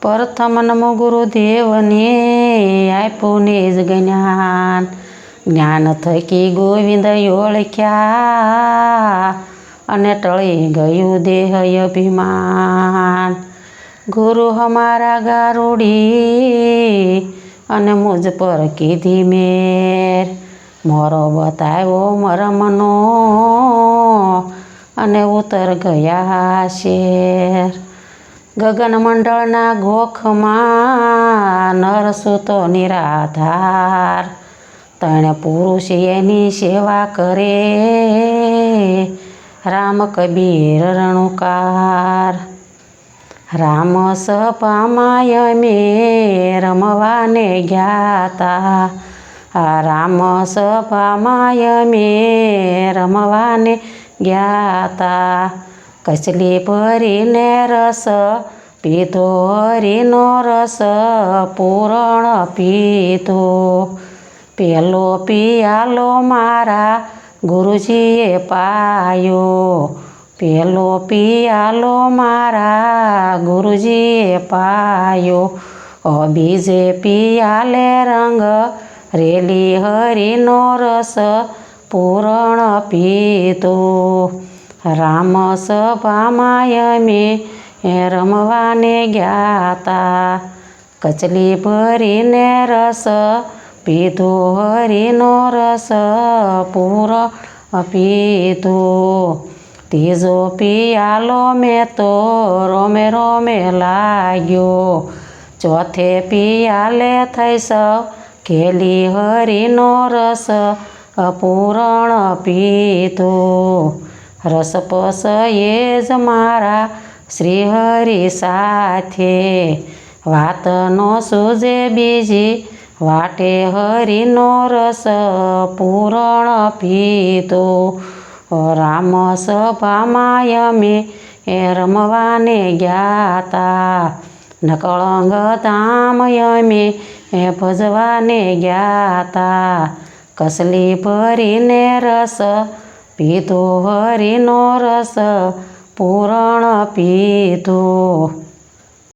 પ્રથમ નમો ગુરુદેવને આપ્યું નિજ જ્ઞાન. જ્ઞાન થકી ગોવિંદ ઓળખ્યા અને ટળી ગયું દેહ અભિમાન. ગુરુ હમારા ગારુડી અને મુજ પર કીધી મેર. મોરો બતાવ્યો મરમનો અને ઉતર ગયા શેર. ગગન મંડળના ગોખમાં નરસુતો નિરાધાર. તણે પુરુષ એની સેવા કરે રામ કબીર રણુકાર. રામ સભામાં અમે રમવાને ગ્યાતા. રામ સભામાં અમે રમવાને ગ્યાતા. કચલી ભરીને રસ પીધો, હરીનો રસ પૂરણ પીધો. પેલો પિયાલો મારા ગુરુજીએ પાયો. પેલો પિયાલો મારા ગુરુજીએ પાયો. બીજે પિયાલે રંગ રેલી હરીનો રસ પૂરણ પીધો. રામ સભામાં અમે રમવાને ગ્યાતા. કચલી ભરીને રસ પીધો, હરીનો રસ પૂરણ પીધો. ત્રીજો પિયાલો મેં તો રોમે રોમે લાગ્યો. ચોથે પિયાલે થઈ સૌ ઘેલી હરીનો રસ પૂરણ પીધો. રસ પસ એ જ મારા શ્રી હરિ સાથે. વાત નો સૂજે બીજી વાટે હરીનો રસ પૂરણ પીધો. રામ સભામાં અમે રમવાને ગ્યાતા. નકળંગ ધામ અમે ભજવાને ગ્યાતા. કસલી ભરીને રસ પીધો, હરીનો રસ પૂરણ પીધો.